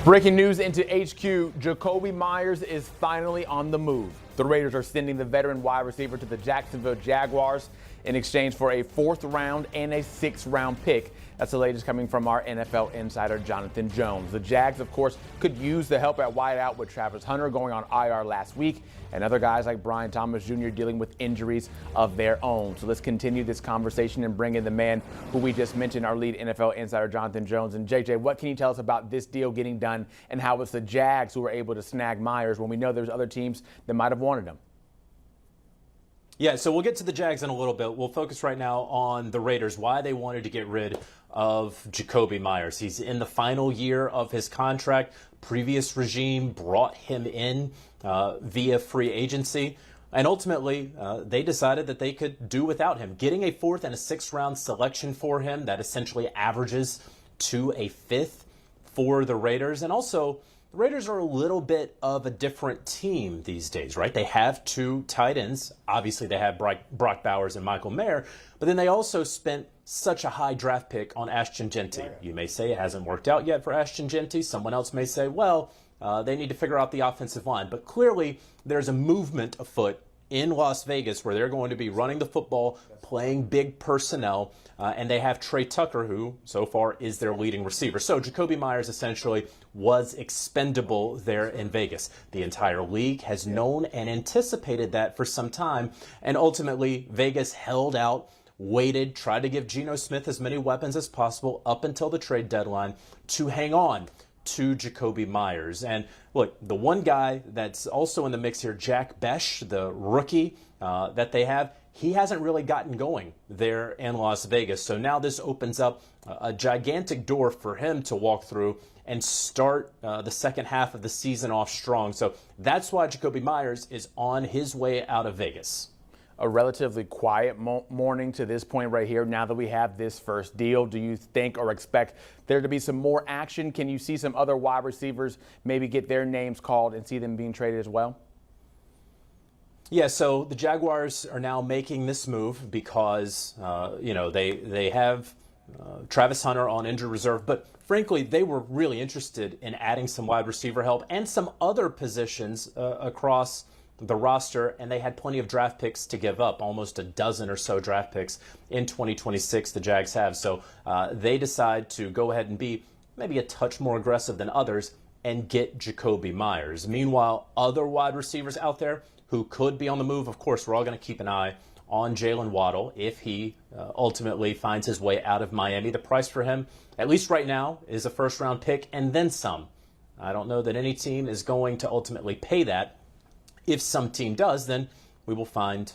Breaking news into HQ, Jakobi Meyers is finally on the move. The Raiders are sending the veteran wide receiver to the Jacksonville Jaguars in exchange for a 4th round and a 6th round pick. That's the latest coming from our NFL insider, Jonathan Jones. The Jags, of course, could use the help at wideout with Travis Hunter going on IR last week and other guys like Brian Thomas Jr. dealing with injuries of their own. So let's continue this conversation and bring in the man who we just mentioned, our lead NFL insider, Jonathan Jones. And JJ, what can you tell us about this deal getting done and how it's the Jags who were able to snag Meyers when we know there's other teams that might have wanted him? Yeah, so we'll get to the Jags in a little bit. We'll focus right now on the Raiders, why they wanted to get rid of Jakobi Meyers. He's in the final year of his contract. Previous regime brought him in via free agency. And ultimately, they decided that they could do without him. Getting a 4th and a 6th round selection for him, that essentially averages to a 5th for the Raiders. And also, the Raiders are a little bit of a different team these days, right? They have 2 tight ends. Obviously, they have Brock Bowers and Michael Mayer, but then they also spent such a high draft pick on Ashton Jeanty. You may say it hasn't worked out yet for Ashton Jeanty. Someone else may say, well, they need to figure out the offensive line. But clearly, there's a movement afoot in Las Vegas where they're going to be running the football, playing big personnel, and they have Trey Tucker, who so far is their leading receiver. So Jakobi Meyers essentially was expendable there in Vegas. The entire league has known and anticipated that for some time, and ultimately Vegas held out, waited, tried to give Geno Smith as many weapons as possible up until the trade deadline to hang on to Jakobi Meyers. And look, the one guy that's also in the mix here, Jack Besh, the rookie that they have, he hasn't really gotten going there in Las Vegas. So now this opens up a gigantic door for him to walk through and start the second half of the season off strong. So that's why Jakobi Meyers is on his way out of Vegas. A relatively quiet morning to this point right here. Now that we have this first deal, do you think or expect there to be some more action? Can you see some other wide receivers maybe get their names called and see them being traded as well? Yeah, so the Jaguars are now making this move because, they have Travis Hunter on injured reserve. But frankly, they were really interested in adding some wide receiver help and some other positions across the roster, and they had plenty of draft picks to give up, almost a dozen or so draft picks in 2026 the Jags have. So they decide to go ahead and be maybe a touch more aggressive than others and get Jakobi Meyers. Meanwhile, other wide receivers out there who could be on the move, of course, we're all going to keep an eye on Jalen Waddle if he ultimately finds his way out of Miami. The price for him, at least right now, is a 1st round pick and then some. I don't know that any team is going to ultimately pay that. If some team does, then we will find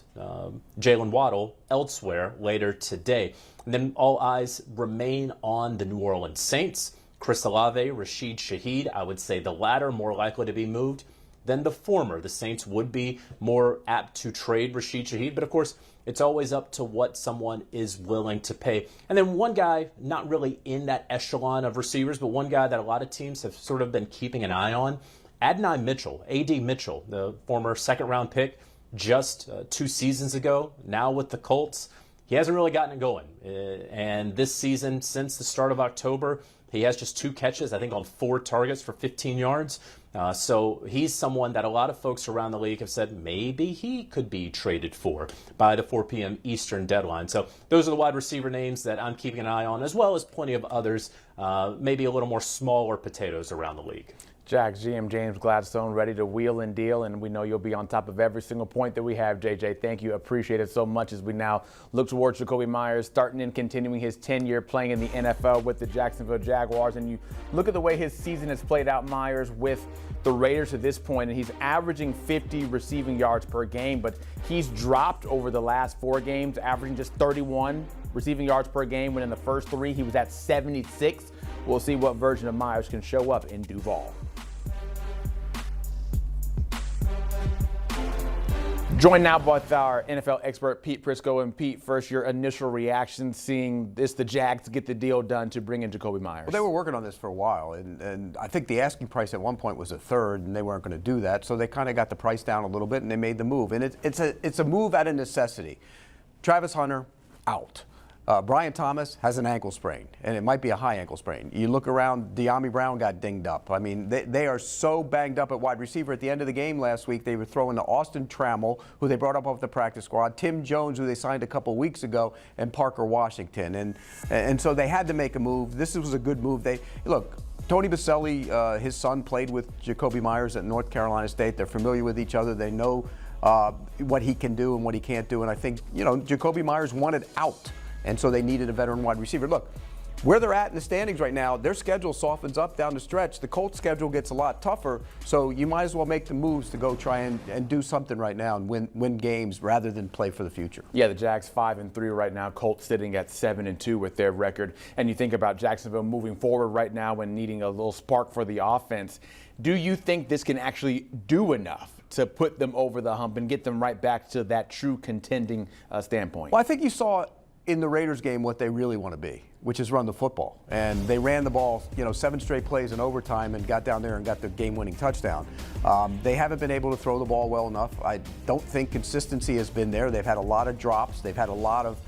Jalen Waddle elsewhere later today. And then all eyes remain on the New Orleans Saints. Chris Olave, Rashid Shaheed, I would say the latter more likely to be moved than the former. The Saints would be more apt to trade Rashid Shaheed, but of course, it's always up to what someone is willing to pay. And then one guy, not really in that echelon of receivers, but one guy that a lot of teams have sort of been keeping an eye on, Adonai Mitchell, A.D. Mitchell, the former 2nd round pick just 2 seasons ago, now with the Colts. He hasn't really gotten it going. And this season, since the start of October, he has just 2 catches, I think on 4 targets for 15 yards. So he's someone that a lot of folks around the league have said maybe he could be traded for by the 4 p.m. Eastern deadline. So those are the wide receiver names that I'm keeping an eye on, as well as plenty of others, maybe a little more smaller potatoes around the league. Jags GM James Gladstone ready to wheel and deal, and we know you'll be on top of every single point that we have, JJ. Thank you. Appreciate it so much as we now look towards Jakobi Meyers starting and continuing his tenure playing in the NFL with the Jacksonville Jaguars. And you look at the way his season has played out, Meyers, with the Raiders to this point, and he's averaging 50 receiving yards per game, but he's dropped over the last 4 games, averaging just 31 receiving yards per game, when in the first 3 he was at 76. We'll see what version of Meyers can show up in Duval. Joined now with our NFL expert, Pete Prisco. And Pete, first, your initial reaction seeing the Jags get the deal done to bring in Jakobi Meyers. Well, they were working on this for a while, and I think the asking price at one point was a 3rd, and they weren't going to do that, so they kind of got the price down a little bit, and they made the move. And it's a move out of necessity. Travis Hunter, out. Brian Thomas has an ankle sprain, and it might be a high ankle sprain. You look around, De'Ami Brown got dinged up. I mean, they are so banged up at wide receiver. At the end of the game last week, they were throwing to Austin Trammell, who they brought up off the practice squad, Tim Jones, who they signed a couple weeks ago, and Parker Washington. And so they had to make a move. This was a good move. Look, Tony Baselli, his son, played with Jakobi Meyers at North Carolina State. They're familiar with each other. They know what he can do and what he can't do. And I think, Jakobi Meyers wanted out. And so they needed a veteran wide receiver. Look, where they're at in the standings right now, their schedule softens up down the stretch. The Colts' schedule gets a lot tougher, so you might as well make the moves to go try and do something right now and win games rather than play for the future. Yeah, the Jags 5-3 right now. Colts sitting at 7-2 with their record. And you think about Jacksonville moving forward right now and needing a little spark for the offense. Do you think this can actually do enough to put them over the hump and get them right back to that true contending standpoint? Well, I think you saw in the Raiders game what they really want to be, which is run the football. And they ran the ball, 7 straight plays in overtime and got down there and got the game-winning touchdown. They haven't been able to throw the ball well enough. I don't think consistency has been there. They've had a lot of drops. They've had a lot of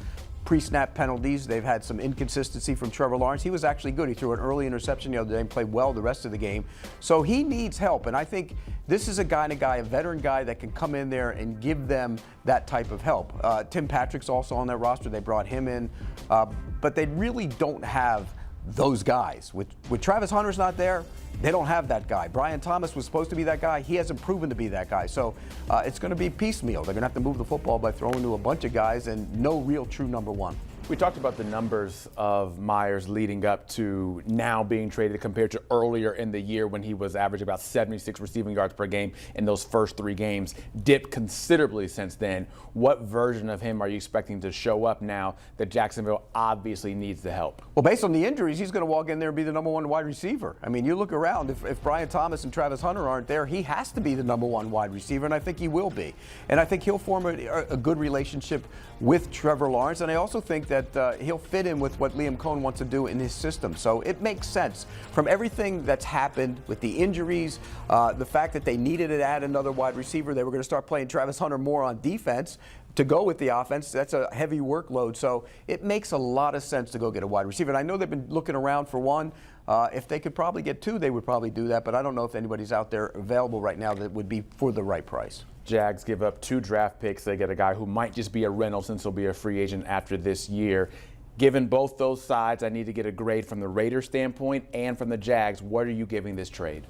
pre-snap penalties. They've had some inconsistency from Trevor Lawrence. He was actually good. He threw an early interception the other day and played well the rest of the game. So he needs help, and I think this is a veteran guy that can come in there and give them that type of help. Tim Patrick's also on that roster. They brought him in, but they really don't have those guys. With Travis Hunter's not there, they don't have that guy. Brian Thomas was supposed to be that guy. He hasn't proven to be that guy. So it's going to be piecemeal. They're going to have to move the football by throwing to a bunch of guys and no real true number one. We talked about the numbers of Meyers leading up to now being traded compared to earlier in the year when he was averaging about 76 receiving yards per game in those first 3 games. Dipped considerably since then. What version of him are you expecting to show up now that Jacksonville obviously needs the help? Well, based on the injuries, he's going to walk in there and be the number 1 wide receiver. I mean, you look around, if Brian Thomas and Travis Hunter aren't there, he has to be the number 1 wide receiver, and I think he will be. And I think he'll form a good relationship with Trevor Lawrence, and I also think that he'll fit in with what Liam Cohen wants to do in his system. So it makes sense. From everything that's happened with the injuries, the fact that they needed to add another wide receiver, they were going to start playing Travis Hunter more on defense to go with the offense. That's a heavy workload. So it makes a lot of sense to go get a wide receiver. And I know they've been looking around for one. If they could probably get 2, they would probably do that. But I don't know if anybody's out there available right now that would be for the right price. Jags give up 2 draft picks. They get a guy who might just be a rental since he'll be a free agent after this year. Given both those sides, I need to get a grade from the Raiders standpoint and from the Jags. What are you giving this trade?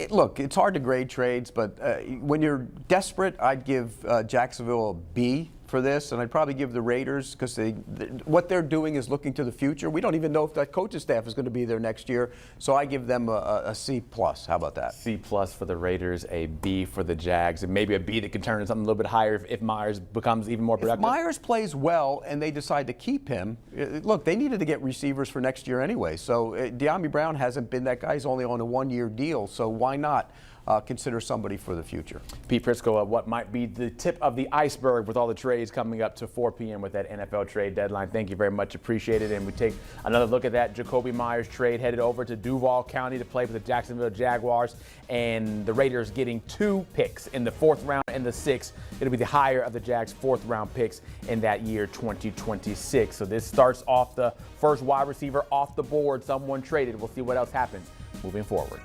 Look, it's hard to grade trades, but when you're desperate, I'd give Jacksonville a B for this, and I'd probably give the Raiders, because what they're doing is looking to the future. We don't even know if that coaching staff is going to be there next year, so I give them a C+. How about that? C+ for the Raiders, a B for the Jags, and maybe a B that can turn into something a little bit higher if Meyers becomes even more productive. If Meyers plays well and they decide to keep him, look, they needed to get receivers for next year anyway, so De'Ami Brown hasn't been that guy. He's only on a 1-year deal, so why not consider somebody for the future? Pete Prisco, what might be the tip of the iceberg with all the trades coming up to 4 p.m. with that NFL trade deadline. Thank you very much. Appreciate it. And we take another look at that Jakobi Meyers trade, headed over to Duval County to play for the Jacksonville Jaguars. And the Raiders getting 2 picks in the 4th round and the 6th. It'll be the higher of the Jags' 4th round picks in that year 2026. So this starts off the first wide receiver off the board, someone traded. We'll see what else happens moving forward.